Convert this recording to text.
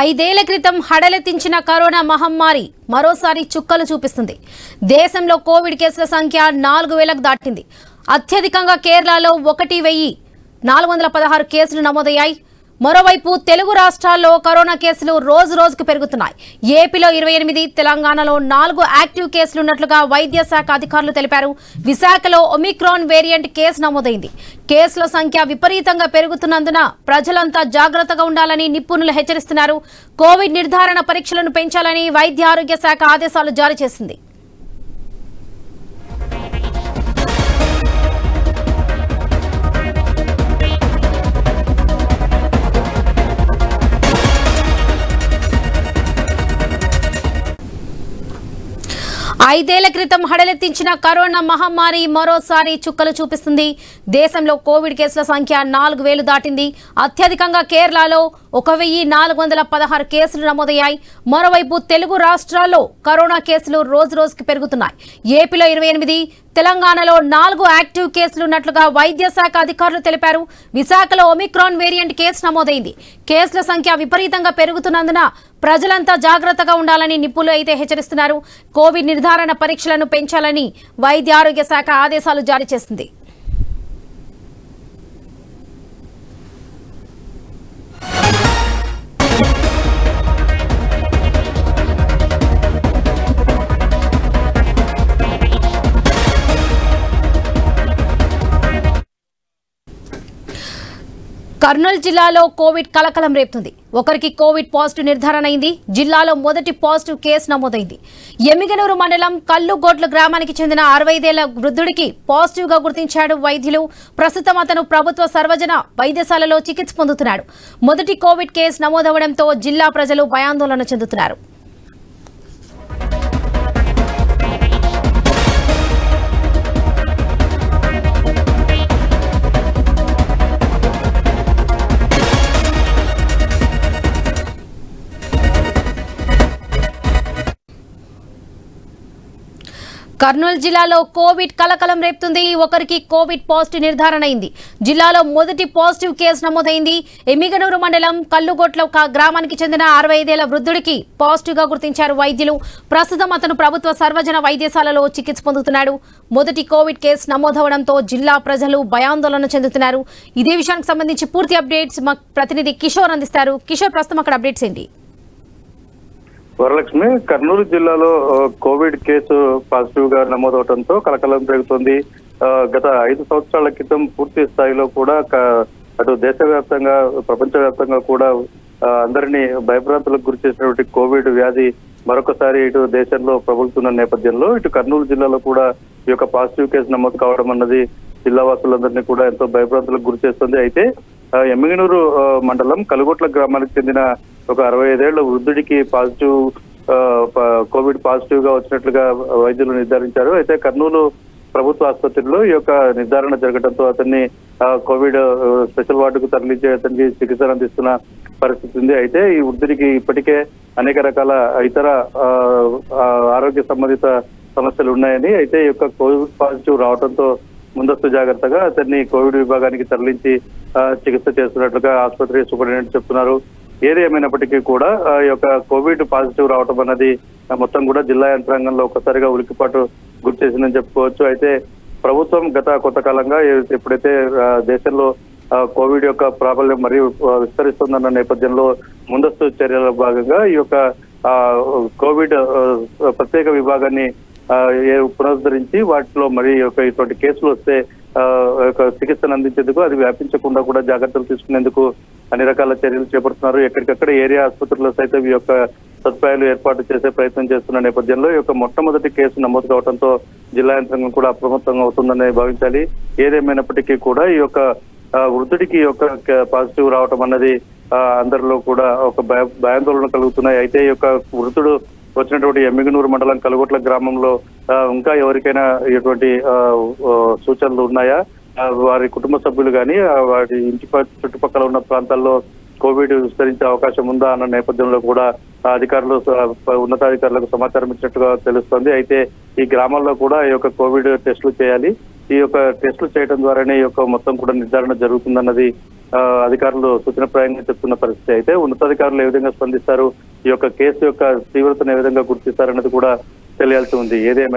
ఐదేళ్ల క్రితం హడలెత్తించిన కరోనా మహమ్మారి మరోసారి చుక్కలు చూపిస్తుంది. దేశంలో కోవిడ్ కేసుల సంఖ్య 4000కు దాటింది. అత్యధికంగా కేరళలో 1416 కేసులు నమోదయ్యాయి. మరోవైపు తెలుగు రాష్ట్రాల్లో కరోనా కేసులు రోజు రోజుకు పెరుగుతున్నాయి. ఏపీలో 28, తెలంగాణలో 4 యాక్టివ్ కేసులు ఉన్నట్లుగా వైద్య శాఖ అధికారులు తెలిపారు. విశాఖలో ఒమిక్రాన్ వేరియంట్ కేసు నమోదైంది. కేసుల సంఖ్య విపరీతంగా పెరుగుతున్నందున ప్రజలంతా జాగ్రత్తగా ఉండాలని నిపుణులు హెచ్చరిస్తున్నారు. కోవిడ్ నిర్ధారణ పరీక్షలను పెంచాలని వైద్య ఆరోగ్య శాఖ ఆదేశాలు జారీ చేసింది. ఐదేళ్ల క్రితం హడలెత్తించిన కరోనా మహమ్మారి మరోసారి చుక్కలు చూపిస్తుంది. దేశంలో కోవిడ్ కేసుల సంఖ్య 4000 దాటింది. అత్యధికంగా కేరళలో 1416 కేసులు నమోదయ్యాయి. మరోవైపు తెలుగు రాష్ట్రాల్లో కరోనా కేసులు రోజు రోజుకు పెరుగుతున్నాయి. ఏపీలో 28, తెలంగాణలో 4 యాక్టివ్ కేసులు ఉన్నట్లుగా వైద్య శాఖ అధికారులు తెలిపారు. విశాఖలో ఒమిక్రాన్ వేరియంట్ కేసు నమోదైంది. కేసుల సంఖ్య విపరీతంగా పెరుగుతున్నందున ప్రజలంతా జాగ్రత్తగా ఉండాలని నిపుణులు అయితే హెచ్చరిస్తున్నారు. కోవిడ్ నిర్ధారణ పరీక్షలను పెంచాలని వైద్య ఆరోగ్య శాఖ ఆదేశాలు జారీ చేసింది. కర్నూలు జిల్లాలో కోవిడ్ కలకలం రేపుతుంది. ఒకరికి కోవిడ్ పాజిటివ్ నిర్ధారణ అయింది. జిల్లాలో మొదటి పాజిటివ్ కేసు నమోదైంది. ఎమ్మిగనూరు మండలం కల్లుగోట్ల గ్రామానికి చెందిన 65 ఏళ్ల వృద్ధుడికి పాజిటివ్ గా గుర్తించాడు వైద్యులు. ప్రస్తుతం అతను ప్రభుత్వ సర్వజన వైద్యశాలలో చికిత్స పొందుతున్నాడు. మొదటి కోవిడ్ కేసు నమోదవడంతో జిల్లా ప్రజలు భయాందోళన చెందుతున్నారు. కర్నూలు జిల్లాలో కోవిడ్ కలకలం రేపుతుంది. ఒకరికి కోవిడ్ పాజిటివ్ నిర్ధారణ అయింది. జిల్లాలో మొదటి పాజిటివ్ కేసు నమోదైంది. ఎమ్మిగనూరు మండలం కల్లుగొట్ల గ్రామానికి చెందిన 65 ఏళ్ల వృద్ధుడికి పాజిటివ్ గా గుర్తించారు వైద్యులు. ప్రస్తుతం అతను ప్రభుత్వ సర్వజన వైద్యశాలలో చికిత్స పొందుతున్నాడు. మొదటి కోవిడ్ కేసు నమోదవడంతో జిల్లా ప్రజలు భయాందోళన చెందుతున్నారు. ఇదే విషయానికి సంబంధించి పూర్తి అప్డేట్స్ మా ప్రతినిధి కిషోర్ అందిస్తారు. కిషోర్, ప్రస్తుతం అక్కడ అప్డేట్స్ ఏంటి? వరలక్ష్మి, కర్నూలు జిల్లాలో కోవిడ్ కేసు పాజిటివ్ గా నమోదవడంతో కలకలం పెరుగుతోంది. గత 5 సంవత్సరాల క్రితం పూర్తి స్థాయిలో కూడా అటు దేశవ్యాప్తంగా ప్రపంచవ్యాప్తంగా కూడా అందరినీ భయభ్రాంతులకు గురి చేసినటువంటి కోవిడ్ వ్యాధి మరొకసారి ఇటు దేశంలో ప్రబలుతున్న నేపథ్యంలో ఇటు కర్నూలు జిల్లాలో కూడా ఈ యొక్క పాజిటివ్ కేసు నమోదు కావడం అన్నది జిల్లా వాసులందరినీ కూడా ఎంతో భయభ్రాంతులకు గురి చేస్తుంది. అయితే ఎమ్మిగనూరు మండలం కలుగొట్ల గ్రామానికి చెందిన ఒక 65 ఏళ్ల వృద్ధుడికి కోవిడ్ పాజిటివ్ గా వచ్చినట్లుగా వైద్యులు నిర్ధారించారు. అయితే కర్నూలు ప్రభుత్వ ఆసుపత్రిలో ఈ యొక్క నిర్ధారణ జరగడంతో అతన్ని కోవిడ్ స్పెషల్ వార్డుకు తరలించి అతనికి చికిత్స అందిస్తున్న పరిస్థితి ఉంది. అయితే ఈ వృద్ధుడికి ఇప్పటికే అనేక రకాల ఇతర ఆరోగ్య సంబంధిత సమస్యలు ఉన్నాయని, అయితే ఈ యొక్క కోవిడ్ పాజిటివ్ రావడంతో ముందస్తు జాగ్రత్తగా అతన్ని కోవిడ్ విభాగానికి తరలించి చికిత్స చేస్తున్నట్లుగా ఆసుపత్రి సూపరింటెండెంట్ చెప్తున్నారు. ఏది ఏమైనప్పటికీ కూడా ఈ యొక్క కోవిడ్ పాజిటివ్ రావడం అన్నది మొత్తం కూడా జిల్లా యంత్రాంగంలో ఒక్కసారిగా ఉలికిపాటు గురి చేసిందని చెప్పుకోవచ్చు. అయితే ప్రభుత్వం గత కొంతకాలంగా ఎప్పుడైతే దేశంలో కోవిడ్ యొక్క ప్రాబల్యం మరియు విస్తరిస్తుందన్న నేపథ్యంలో ముందస్తు చర్యల భాగంగా ఈ యొక్క కోవిడ్ ప్రత్యేక విభాగాన్ని పునరుద్ధరించి వాటిలో మరి ఇటువంటి కేసులు వస్తే చికిత్సను అందించేందుకు అది వ్యాపించకుండా కూడా జాగ్రత్తలు తీసుకునేందుకు అన్ని రకాల చర్యలు చేపడుతున్నారు. ఎక్కడికక్కడ ఏరియా ఆసుపత్రుల్లో సైతం ఈ యొక్క సదుపాయాలు ఏర్పాటు చేసే ప్రయత్నం చేస్తున్న నేపథ్యంలో ఈ యొక్క మొట్టమొదటి కేసు నమోదు కావడంతో జిల్లా యంత్రాంగం కూడా అప్రమత్తంగా అవుతుందని భావించాలి. ఏదేమైనప్పటికీ కూడా ఈ యొక్క వృద్ధుడికి ఈ యొక్క పాజిటివ్ రావడం అన్నది అందరిలో కూడా ఒక భయాందోళన కలుగుతున్నాయి. అయితే ఈ యొక్క వృద్ధుడు వచ్చినటువంటి ఎమ్మిగనూరు మండలం కలుగొట్ల గ్రామంలో ఇంకా ఎవరికైనా ఇటువంటి సూచనలు ఉన్నాయా, వారి కుటుంబ సభ్యులు కానీ వారి ఇంటి చుట్టుపక్కల ఉన్న ప్రాంతాల్లో కోవిడ్ విస్తరించే అవకాశం ఉందా అన్న నేపథ్యంలో కూడా అధికారులు ఉన్నతాధికారులకు సమాచారం ఇచ్చినట్టుగా తెలుస్తోంది. అయితే ఈ గ్రామాల్లో కూడా ఈ యొక్క కోవిడ్ టెస్టులు చేయాలి. ఈ యొక్క టెస్టులు చేయడం ద్వారానే ఈ యొక్క మొత్తం కూడా నిర్ధారణ జరుగుతుందన్నది అధికారులు సూచనప్రాయంగా చెప్తున్న పరిస్థితి. అయితే ఉన్నతాధికారులు ఏ విధంగా స్పందిస్తారు, ఈ యొక్క కేసు యొక్క తీవ్రతను ఏ విధంగా గుర్తిస్తారన్నది కూడా తెలియాల్సి ఉంది. ఏదేమైనా